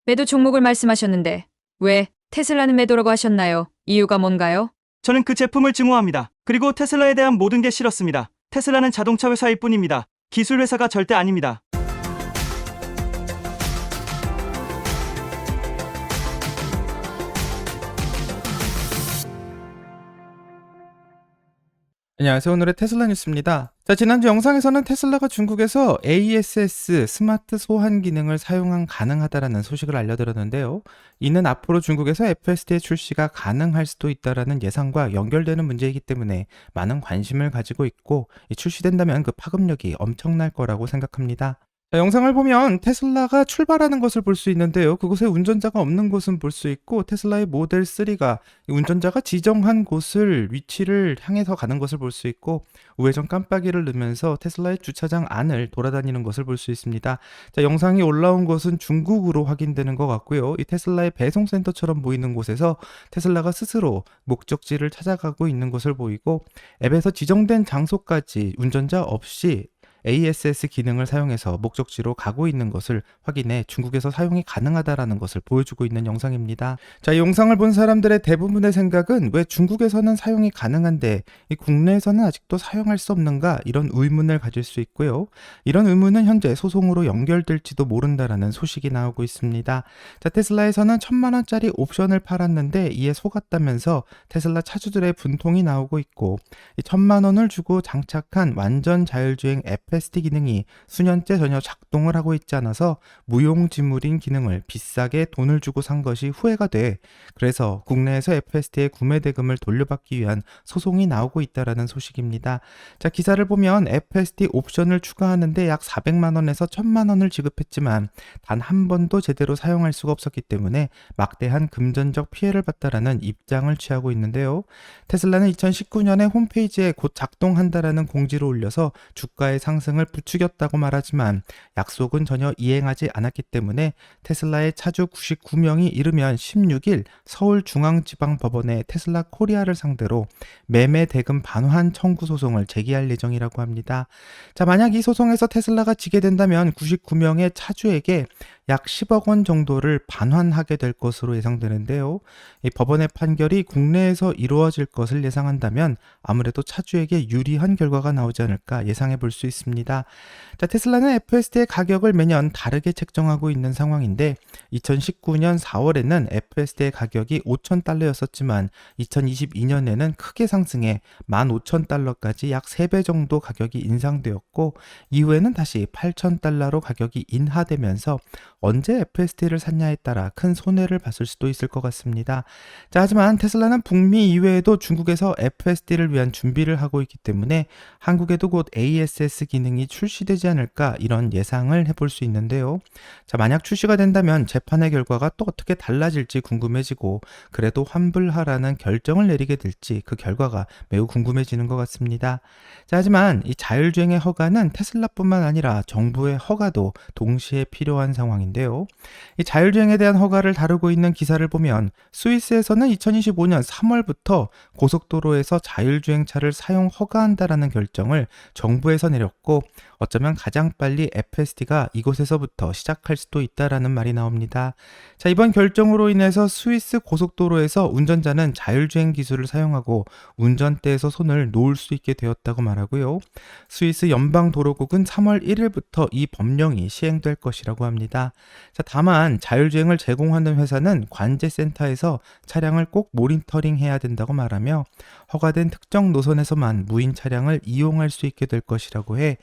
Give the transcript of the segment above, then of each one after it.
매도 종목을 말씀하셨는데 왜 테슬라는 매도라고 하셨나요? 이유가 뭔가요? 저는 그 제품을 증오합니다. 그리고 테슬라에 대한 모든 게 싫었습니다. 테슬라는 자동차 회사일 뿐입니다. 기술 회사가 절대 아닙니다. 안녕하세요. 오늘의 테슬라 뉴스입니다. 자, 지난주 영상에서는 테슬라가 중국에서 ASS 스마트 소환 기능을 사용한 가능하다라는 소식을 알려드렸는데요. 이는 앞으로 중국에서 FSD 출시가 가능할 수도 있다라는 예상과 연결되는 문제이기 때문에 많은 관심을 가지고 있고, 출시된다면 그 파급력이 엄청날 거라고 생각합니다. 자, 영상을 보면 테슬라가 출발하는 것을 볼 수 있는데요. 그곳에 운전자가 없는 곳은 볼 수 있고, 테슬라의 모델 3가 운전자가 지정한 곳을 위치를 향해서 가는 것을 볼 수 있고, 우회전 깜빡이를 넣으면서 테슬라의 주차장 안을 돌아다니는 것을 볼 수 있습니다. 자, 영상이 올라온 곳은 중국으로 확인되는 것 같고요. 이 테슬라의 배송센터처럼 보이는 곳에서 테슬라가 스스로 목적지를 찾아가고 있는 것을 보이고, 앱에서 지정된 장소까지 운전자 없이 ASS 기능을 사용해서 목적지로 가고 있는 것을 확인해 중국에서 사용이 가능하다라는 것을 보여주고 있는 영상입니다. 자, 이 영상을 본 사람들의 대부분의 생각은 왜 중국에서는 사용이 가능한데 이 국내에서는 아직도 사용할 수 없는가, 이런 의문을 가질 수 있고요. 이런 의문은 현재 소송으로 연결될지도 모른다라는 소식이 나오고 있습니다. 자, 테슬라에서는 1,000만 원짜리 옵션을 팔았는데 이에 속았다면서 테슬라 차주들의 분통이 나오고 있고, 이 1,000만 원을 주고 장착한 완전 자율주행 FSD 기능이 수년째 전혀 작동을 하고 있지 않아서 무용지물인 기능을 비싸게 돈을 주고 산 것이 후회가 돼, 그래서 국내에서 FSD의 구매 대금을 돌려받기 위한 소송이 나오고 있다라는 소식입니다. 자, 기사를 보면 FSD 옵션을 추가하는데 약 400만 원에서 1,000만 원을 지급했지만 단 한 번도 제대로 사용할 수가 없었기 때문에 막대한 금전적 피해를 봤다라는 입장을 취하고 있는데요. 테슬라는 2019년에 홈페이지에 곧 작동한다라는 공지를 올려서 주가의 상승을 부추겼다고 말하지만 약속은 전혀 이행하지 않았기 때문에 테슬라의 차주 99명이 이르면 16일 서울중앙지방법원에 테슬라 코리아를 상대로 매매 대금 반환 청구 소송을 제기할 예정이라고 합니다. 자, 만약 이 소송에서 테슬라가 지게 된다면 99명의 차주에게 약 10억 원 정도를 반환하게 될 것으로 예상되는데요. 이 법원의 판결이 국내에서 이루어질 것을 예상한다면 아무래도 차주에게 유리한 결과가 나오지 않을까 예상해 볼 수 있습니다. 자, 테슬라는 FSD의 가격을 매년 다르게 책정하고 있는 상황인데 2019년 4월에는 FSD의 가격이 $5,000였었지만 2022년에는 크게 상승해 15,000달러까지 약 3배 정도 가격이 인상되었고, 이후에는 다시 $8,000로 가격이 인하되면서 언제 FSD를 샀냐에 따라 큰 손해를 봤을 수도 있을 것 같습니다. 자, 하지만 테슬라는 북미 이외에도 중국에서 FSD를 위한 준비를 하고 있기 때문에 한국에도 곧 ASS 기능이 출시되지 않을까, 이런 예상을 해볼 수 있는데요. 자, 만약 출시가 된다면 재판의 결과가 또 어떻게 달라질지 궁금해지고, 그래도 환불하라는 결정을 내리게 될지 그 결과가 매우 궁금해지는 것 같습니다. 자, 하지만 이 자율주행의 허가는 테슬라뿐만 아니라 정부의 허가도 동시에 필요한 상황인데요. 이 자율주행에 대한 허가를 다루고 있는 기사를 보면 스위스에서는 2025년 3월부터 고속도로에서 자율주행차를 사용 허가한다라는 결정을 정부에서 내렸고, 어쩌면 가장 빨리 FSD가 이곳에서부터 시작할 수도 있다라는 말이 나옵니다. 자, 이번 결정으로 인해서 스위스 고속도로에서 운전자는 자율주행 기술을 사용하고 운전대에서 손을 놓을 수 있게 되었다고 말하고요. 스위스 연방도로국은 3월 1일부터 이 법령이 시행될 것이라고 합니다. 자, 다만 자율주행을 제공하는 회사는 관제센터에서 차량을 꼭 모니터링해야 된다고 말하며 허가된 특정 노선에서만 무인 차량을 이용할 수 있게 될 것이라고 해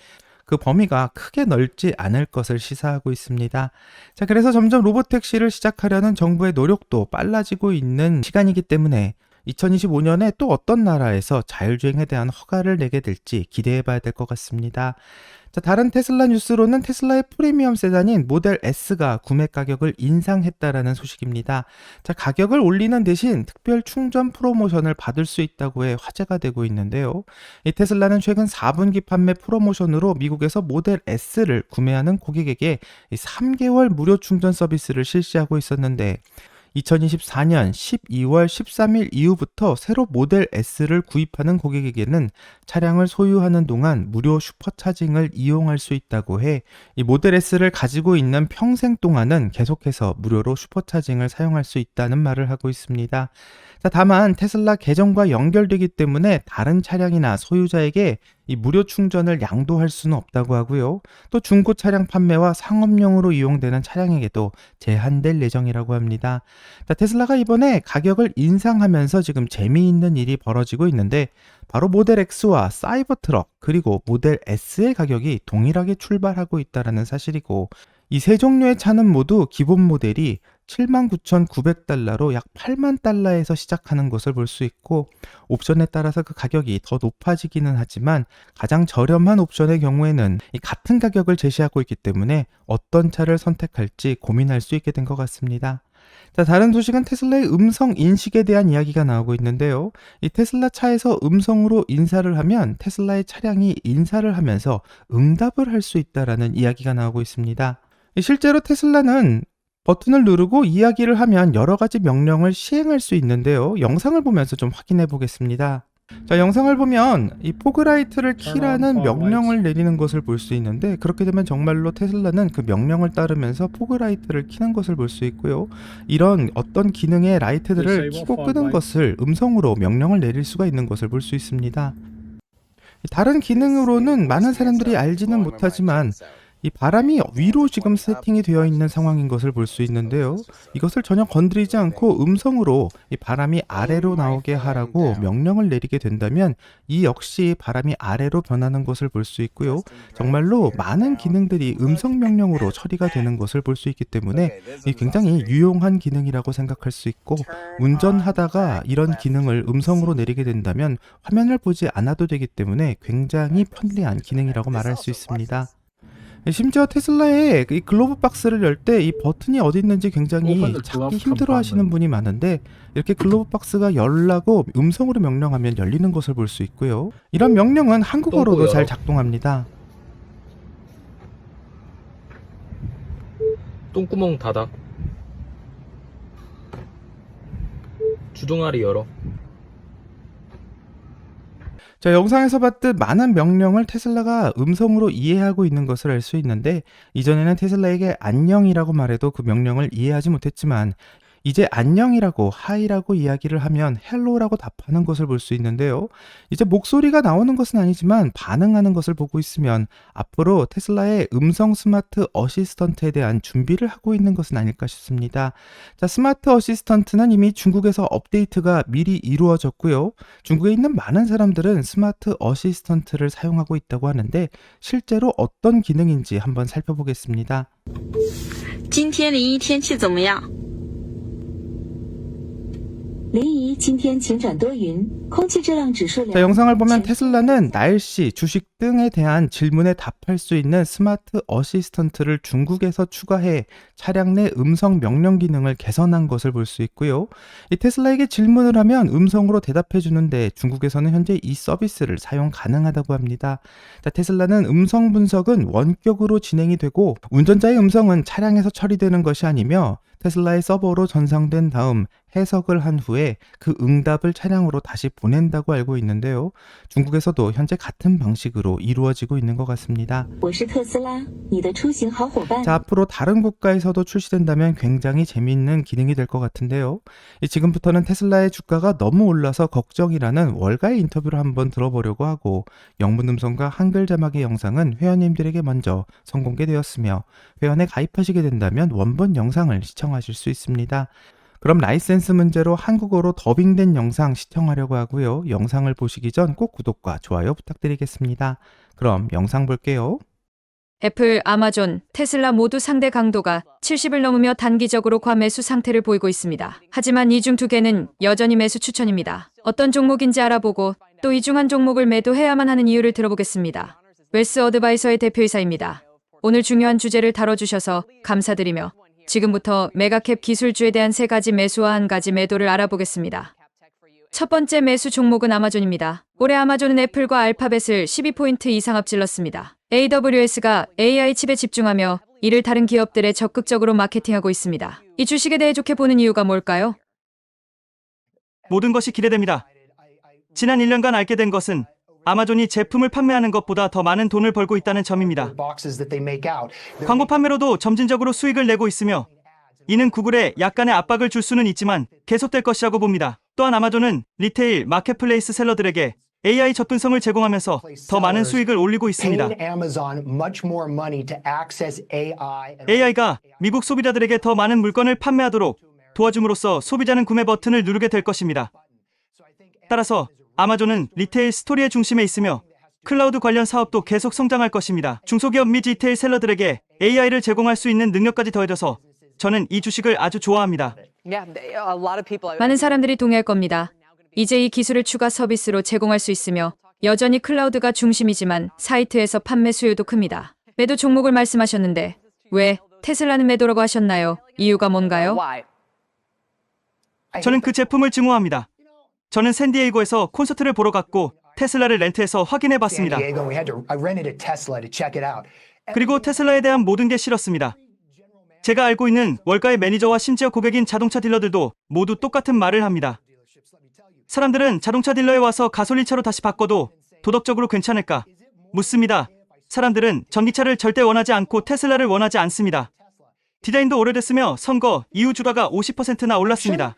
그 범위가 크게 넓지 않을 것을 시사하고 있습니다. 자, 그래서 점점 로보택시를 시작하려는 정부의 노력도 빨라지고 있는 시간이기 때문에 2025년에 또 어떤 나라에서 자율주행에 대한 허가를 내게 될지 기대해 봐야 될 것 같습니다. 자, 다른 테슬라 뉴스로는 테슬라의 프리미엄 세단인 모델 S가 구매 가격을 인상했다라는 소식입니다. 자, 가격을 올리는 대신 특별 충전 프로모션을 받을 수 있다고 해 화제가 되고 있는데요. 이 테슬라는 최근 4분기 판매 프로모션으로 미국에서 모델 S를 구매하는 고객에게 3개월 무료 충전 서비스를 실시하고 있었는데, 2024년 12월 13일 이후부터 새로 모델 S를 구입하는 고객에게는 차량을 소유하는 동안 무료 슈퍼차징을 이용할 수 있다고 해 이 모델 S를 가지고 있는 평생 동안은 계속해서 무료로 슈퍼차징을 사용할 수 있다는 말을 하고 있습니다. 자, 다만 테슬라 계정과 연결되기 때문에 다른 차량이나 소유자에게 이 무료 충전을 양도할 수는 없다고 하고요. 또 중고 차량 판매와 상업용으로 이용되는 차량에게도 제한될 예정이라고 합니다. 자, 테슬라가 이번에 가격을 인상하면서 지금 재미있는 일이 벌어지고 있는데 바로 모델 X와 사이버 트럭 그리고 모델 S의 가격이 동일하게 출발하고 있다는 사실이고 이 세 종류의 차는 모두 기본 모델이 79,900달러로 약 8만 달러에서 시작하는 것을 볼 수 있고 옵션에 따라서 그 가격이 더 높아지기는 하지만 가장 저렴한 옵션의 경우에는 이 같은 가격을 제시하고 있기 때문에 어떤 차를 선택할지 고민할 수 있게 된 것 같습니다. 자, 다른 소식은 테슬라의 음성 인식에 대한 이야기가 나오고 있는데요. 이 테슬라 차에서 음성으로 인사를 하면 테슬라의 차량이 인사를 하면서 응답을 할 수 있다라는 이야기가 나오고 있습니다. 실제로 테슬라는 버튼을 누르고 이야기를 하면 여러 가지 명령을 시행할 수 있는데요. 영상을 보면서 좀 확인해 보겠습니다. 자, 영상을 보면 이 포그라이트를 키라는 명령을 내리는 것을 볼 수 있는데 그렇게 되면 정말로 테슬라는 그 명령을 따르면서 포그라이트를 키는 것을 볼 수 있고요. 이런 어떤 기능의 라이트들을 켜고 끄는 것을 음성으로 명령을 내릴 수가 있는 것을 볼 수 있습니다. 다른 기능으로는 많은 사람들이 알지는 못하지만 이 바람이 위로 지금 세팅이 되어 있는 상황인 것을 볼 수 있는데요. 이것을 전혀 건드리지 않고 음성으로 이 바람이 아래로 나오게 하라고 명령을 내리게 된다면 이 역시 바람이 아래로 변하는 것을 볼 수 있고요. 정말로 많은 기능들이 음성 명령으로 처리가 되는 것을 볼 수 있기 때문에 이 굉장히 유용한 기능이라고 생각할 수 있고 운전하다가 이런 기능을 음성으로 내리게 된다면 화면을 보지 않아도 되기 때문에 굉장히 편리한 기능이라고 말할 수 있습니다. 심지어 테슬라의 이 글로브 박스를 열 때 이 버튼이 어디 있는지 굉장히 찾기 힘들어 하시는 분이 많은데 이렇게 글로브 박스가 열라고 음성으로 명령하면 열리는 것을 볼 수 있고요. 이런 명령은 한국어로도 잘 작동합니다. 똥구멍 닫아. 주둥아리 열어. 자, 영상에서 봤듯 많은 명령을 테슬라가 음성으로 이해하고 있는 것을 알 수 있는데 이전에는 테슬라에게 안녕이라고 말해도 그 명령을 이해하지 못했지만 이제 안녕이라고 하이라고 이야기를 하면 헬로라고 답하는 것을 볼 수 있는데요. 이제 목소리가 나오는 것은 아니지만 반응하는 것을 보고 있으면 앞으로 테슬라의 음성 스마트 어시스턴트에 대한 준비를 하고 있는 것은 아닐까 싶습니다. 자, 스마트 어시스턴트는 이미 중국에서 업데이트가 미리 이루어졌고요. 중국에 있는 많은 사람들은 스마트 어시스턴트를 사용하고 있다고 하는데 실제로 어떤 기능인지 한번 살펴보겠습니다. 今天临沂天气怎么样？临沂今天晴转多云，空气质量指数 자, 영상을 보면 테슬라는 날씨, 주식 등에 대한 질문에 답할 수 있는 스마트 어시스턴트를 중국에서 추가해 차량 내 음성 명령 기능을 개선한 것을 볼 수 있고요. 이 테슬라에게 질문을 하면 음성으로 대답해 주는데 중국에서는 현재 이 서비스를 사용 가능하다고 합니다. 자, 테슬라는 음성 분석은 원격으로 진행이 되고 운전자의 음성은 차량에서 처리되는 것이 아니며 테슬라의 서버로 전송된 다음 해석을 한 후에 그 응답을 차량으로 다시 보낸다고 알고 있는데요. 중국에서도 현재 같은 방식으로 이루어지고 있는 것 같습니다. 자, 앞으로 다른 국가에서도 출시된다면 굉장히 재미있는 기능이 될 것 같은데요. 지금부터는 테슬라의 주가가 너무 올라서 걱정이라는 월가의 인터뷰를 한번 들어보려고 하고 영문 음성과 한글 자막의 영상은 회원님들에게 먼저 선공개되었으며 회원에 가입하시게 된다면 원본 영상을 시청하실 수 있습니다. 그럼 라이센스 문제로 한국어로 더빙된 영상 시청하려고 하고요. 영상을 보시기 전 꼭 구독과 좋아요 부탁드리겠습니다. 그럼 영상 볼게요. 애플, 아마존, 테슬라 모두 상대 강도가 70을 넘으며 단기적으로 과매수 상태를 보이고 있습니다. 하지만 이 중 두 개는 여전히 매수 추천입니다. 어떤 종목인지 알아보고 또 이 중 한 종목을 매도해야만 하는 이유를 들어보겠습니다. 웰스 어드바이서의 대표이사입니다. 오늘 중요한 주제를 다뤄주셔서 감사드리며 지금부터 메가캡 기술주에 대한 3가지 매수와 1가지 매도를 알아보겠습니다. 첫 번째 매수 종목은 아마존입니다. 올해 아마존은 애플과 알파벳을 12포인트 이상 앞질렀습니다. AWS가 AI 칩에 집중하며 이를 다른 기업들에 적극적으로 마케팅하고 있습니다. 이 주식에 대해 좋게 보는 이유가 뭘까요? 모든 것이 기대됩니다. 지난 1년간 알게 된 것은 아마존이 제품을 판매하는 것보다 더 많은 돈을 벌고 있다는 점입니다. 광고 판매로도 점진적으로 수익을 내고 있으며 이는 구글에 약간의 압박을 줄 수는 있지만 계속될 것이라고 봅니다. 또한 아마존은 리테일 마켓플레이스 셀러들에게 AI 접근성을 제공하면서 더 많은 수익을 올리고 있습니다. AI가 미국 소비자들에게 더 많은 물건을 판매하도록 도와줌으로써 소비자는 구매 버튼을 누르게 될 것입니다. 따라서 아마존은 리테일 스토리의 중심에 있으며 클라우드 관련 사업도 계속 성장할 것입니다. 중소기업 및 리테일 셀러들에게 AI를 제공할 수 있는 능력까지 더해져서 저는 이 주식을 아주 좋아합니다. 많은 사람들이 동의할 겁니다. 이제 이 기술을 추가 서비스로 제공할 수 있으며 여전히 클라우드가 중심이지만 사이트에서 판매 수요도 큽니다. 매도 종목을 말씀하셨는데 왜 테슬라는 매도라고 하셨나요? 이유가 뭔가요? 저는 그 제품을 증오합니다. 저는 샌디에이고에서 콘서트를 보러 갔고 테슬라를 렌트해서 확인해 봤습니다. 그리고 테슬라에 대한 모든 게 싫었습니다. 제가 알고 있는 월가의 매니저와 심지어 고객인 자동차 딜러들도 모두 똑같은 말을 합니다. 사람들은 자동차 딜러에 와서 가솔린차로 다시 바꿔도 도덕적으로 괜찮을까? 묻습니다. 사람들은 전기차를 절대 원하지 않고 테슬라를 원하지 않습니다. 디자인도 오래됐으며 선거 이후 주가가 50%나 올랐습니다.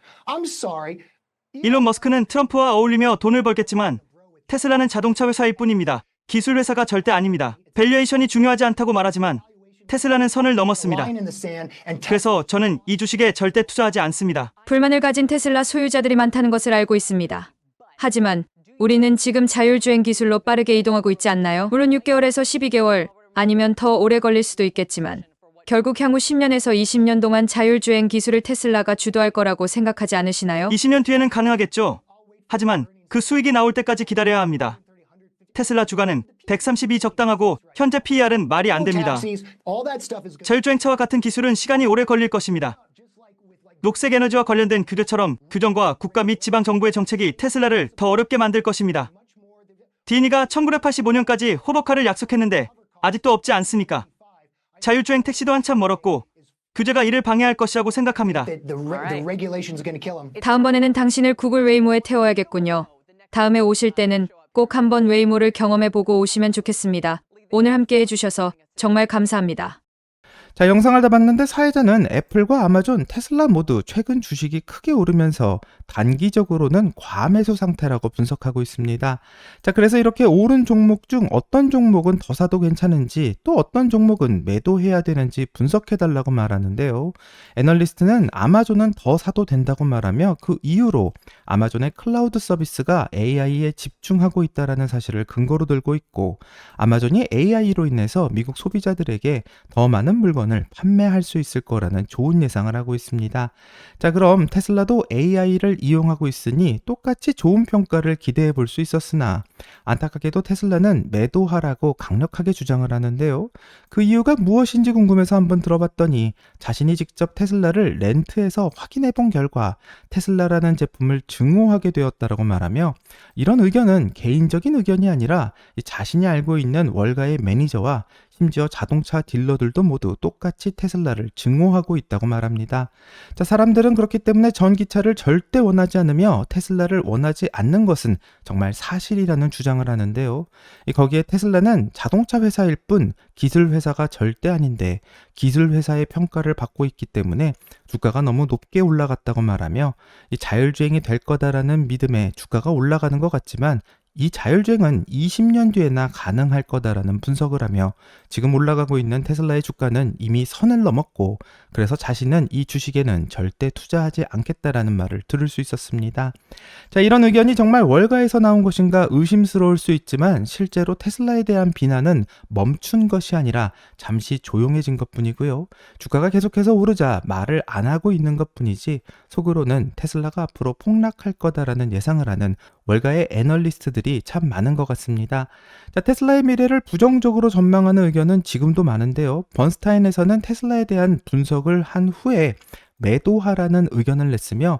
일론 머스크는 트럼프와 어울리며 돈을 벌겠지만 테슬라는 자동차 회사일 뿐입니다. 기술 회사가 절대 아닙니다. 밸류에이션이 중요하지 않다고 말하지만 테슬라는 선을 넘었습니다. 그래서 저는 이 주식에 절대 투자하지 않습니다. 불만을 가진 테슬라 소유자들이 많다는 것을 알고 있습니다. 하지만 우리는 지금 자율주행 기술로 빠르게 이동하고 있지 않나요? 물론 6개월에서 12개월 아니면 더 오래 걸릴 수도 있겠지만 결국 향후 10년에서 20년 동안 자율주행 기술을 테슬라가 주도할 거라고 생각하지 않으시나요? 20년 뒤에는 가능하겠죠. 하지만 그 수익이 나올 때까지 기다려야 합니다. 테슬라 주가는 132 적당하고 현재 PER은 말이 안 됩니다. 자율주행차와 같은 기술은 시간이 오래 걸릴 것입니다. 녹색 에너지와 관련된 규제처럼 규정과 국가 및 지방 정부의 정책이 테슬라를 더 어렵게 만들 것입니다. 디니가 1985년까지 호버카를 약속했는데 아직도 없지 않습니까? 자율주행 택시도 한참 멀었고 규제가 이를 방해할 것이라고 생각합니다. 다음번에는 당신을 구글 웨이모에 태워야겠군요. 다음에 오실 때는 꼭 한번 웨이모를 경험해보고 오시면 좋겠습니다. 오늘 함께 해주셔서 정말 감사합니다. 자, 영상을 다 봤는데 사회자는 애플과 아마존, 테슬라 모두 최근 주식이 크게 오르면서 단기적으로는 과매수 상태라고 분석하고 있습니다. 자, 그래서 이렇게 오른 종목 중 어떤 종목은 더 사도 괜찮은지 또 어떤 종목은 매도해야 되는지 분석해달라고 말하는데요. 애널리스트는 아마존은 더 사도 된다고 말하며 그 이유로 아마존의 클라우드 서비스가 AI에 집중하고 있다는 사실을 근거로 들고 있고 아마존이 AI로 인해서 미국 소비자들에게 더 많은 물건을 판매할 수 있을 거라는 좋은 예상을 하고 있습니다. 자, 그럼 테슬라도 AI를 이용하고 있으니 똑같이 좋은 평가를 기대해 볼 수 있었으나 안타깝게도 테슬라는 매도하라고 강력하게 주장을 하는데요. 그 이유가 무엇인지 궁금해서 한번 들어봤더니 자신이 직접 테슬라를 렌트해서 확인해 본 결과 테슬라라는 제품을 증오하게 되었다라고 말하며 이런 의견은 개인적인 의견이 아니라 자신이 알고 있는 월가의 매니저와 심지어 자동차 딜러들도 모두 똑같이 테슬라를 증오하고 있다고 말합니다. 자, 사람들은 그렇기 때문에 전기차를 절대 원하지 않으며 테슬라를 원하지 않는 것은 정말 사실이라는 주장을 하는데요. 거기에 테슬라는 자동차 회사일 뿐 기술 회사가 절대 아닌데 기술 회사의 평가를 받고 있기 때문에 주가가 너무 높게 올라갔다고 말하며 이 자율주행이 될 거다라는 믿음에 주가가 올라가는 것 같지만 이 자율주행은 20년 뒤에나 가능할 거다라는 분석을 하며 지금 올라가고 있는 테슬라의 주가는 이미 선을 넘었고 그래서 자신은 이 주식에는 절대 투자하지 않겠다라는 말을 들을 수 있었습니다. 자, 이런 의견이 정말 월가에서 나온 것인가 의심스러울 수 있지만 실제로 테슬라에 대한 비난은 멈춘 것이 아니라 잠시 조용해진 것뿐이고요. 주가가 계속해서 오르자 말을 안 하고 있는 것뿐이지 속으로는 테슬라가 앞으로 폭락할 거다라는 예상을 하는 월가의 애널리스트들이 참 많은 것 같습니다. 자, 테슬라의 미래를 부정적으로 전망하는 의견은 지금도 많은데요. 번스타인에서는 테슬라에 대한 분석을 한 후에 매도하라는 의견을 냈으며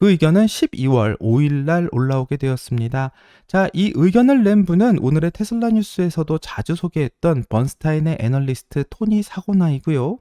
그 의견은 12월 5일 날 올라오게 되었습니다. 자, 이 의견을 낸 분은 오늘의 테슬라 뉴스에서도 자주 소개했던 번스타인의 애널리스트 토니 사고나이고요.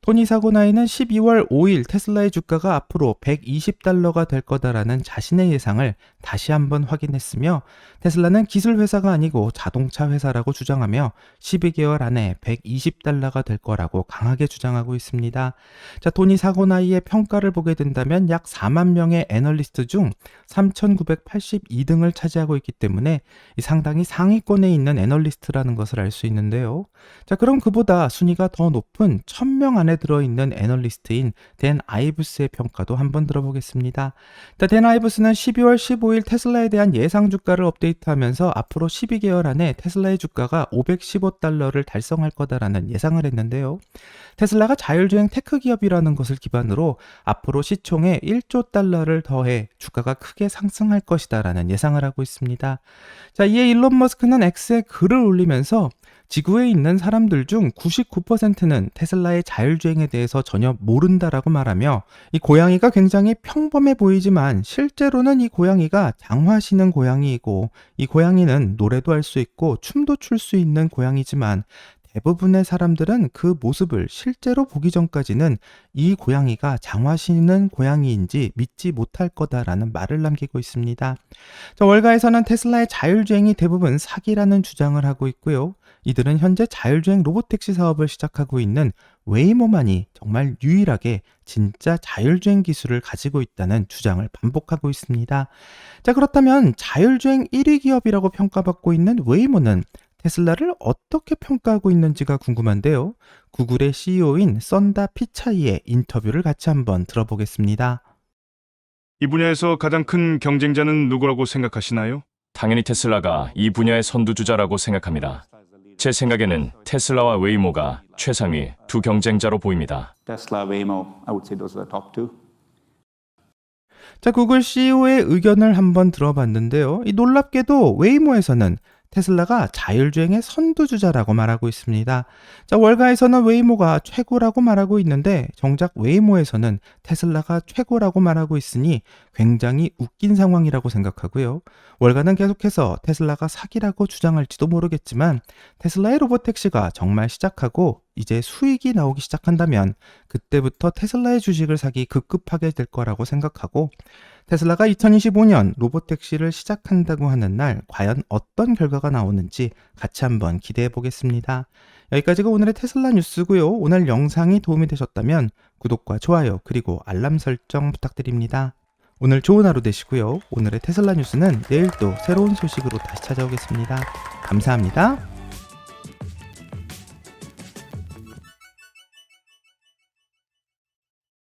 토니 사고나이는 12월 5일 테슬라의 주가가 앞으로 $120가 될 거다라는 자신의 예상을 다시 한번 확인했으며 테슬라는 기술 회사가 아니고 자동차 회사라고 주장하며 12개월 안에 $120가 될 거라고 강하게 주장하고 있습니다. 자, 토니 사고나이의 평가를 보게 된다면 약 4만 명의 애널리스트 중 3,982등을 차지하고 있기 때문에 상당히 상위권에 있는 애널리스트라는 것을 알 수 있는데요. 자, 그럼 그보다 순위가 더 높은 1,000명 안에 들어있는 애널리스트인 댄 아이브스의 평가도 한번 들어보겠습니다. 댄 아이브스는 12월 15일 테슬라에 대한 예상 주가를 업데이트하면서 앞으로 12개월 안에 테슬라의 주가가 $515를 달성할 거다라는 예상을 했는데요. 테슬라가 자율주행 테크 기업이라는 것을 기반으로 앞으로 시총에 $1조 더해 주가가 크게 상승할 것이다라는 예상을 하고 있습니다. 자, 이에 일론 머스크는 X에 글을 올리면서 지구에 있는 사람들 중 99%는 테슬라의 자율주행에 대해서 전혀 모른다라고 말하며 이 고양이가 굉장히 평범해 보이지만 실제로는 이 고양이가 장화시는 고양이이고 이 고양이는 노래도 할 수 있고 춤도 출 수 있는 고양이지만 대부분의 사람들은 그 모습을 실제로 보기 전까지는 이 고양이가 장화시는 고양이인지 믿지 못할 거다라는 말을 남기고 있습니다. 자, 월가에서는 테슬라의 자율주행이 대부분 사기라는 주장을 하고 있고요. 이들은 현재 자율주행 로봇택시 사업을 시작하고 있는 웨이모만이 정말 유일하게 진짜 자율주행 기술을 가지고 있다는 주장을 반복하고 있습니다. 자, 그렇다면 자율주행 1위 기업이라고 평가받고 있는 웨이모는 테슬라를 어떻게 평가하고 있는지가 궁금한데요. 구글의 CEO인 썬다 피차이의 인터뷰를 같이 한번 들어보겠습니다. 이 분야에서 가장 큰 경쟁자는 누구라고 생각하시나요? 당연히 테슬라가 이 분야의 선두주자라고 생각합니다. 제 생각에는 테슬라와 웨이모가 최상위 두 경쟁자로 보입니다. Tesla, Waymo, I would say those are the top two. 자, 구글 CEO의 의견을 한번 들어봤는데요. 이 놀랍게도 웨이모에서는 테슬라가 자율주행의 선두주자라고 말하고 있습니다. 자, 월가에서는 웨이모가 최고라고 말하고 있는데 정작 웨이모에서는 테슬라가 최고라고 말하고 있으니 굉장히 웃긴 상황이라고 생각하고요. 월가는 계속해서 테슬라가 사기라고 주장할지도 모르겠지만 테슬라의 로봇택시가 정말 시작하고 이제 수익이 나오기 시작한다면 그때부터 테슬라의 주식을 사기 급급하게 될 거라고 생각하고 테슬라가 2025년 로봇택시를 시작한다고 하는 날 과연 어떤 결과가 나오는지 같이 한번 기대해 보겠습니다. 여기까지가 오늘의 테슬라 뉴스고요. 오늘 영상이 도움이 되셨다면 구독과 좋아요 그리고 알람 설정 부탁드립니다. 오늘 좋은 하루 되시고요. 오늘의 테슬라 뉴스는 내일 또 새로운 소식으로 다시 찾아오겠습니다. 감사합니다.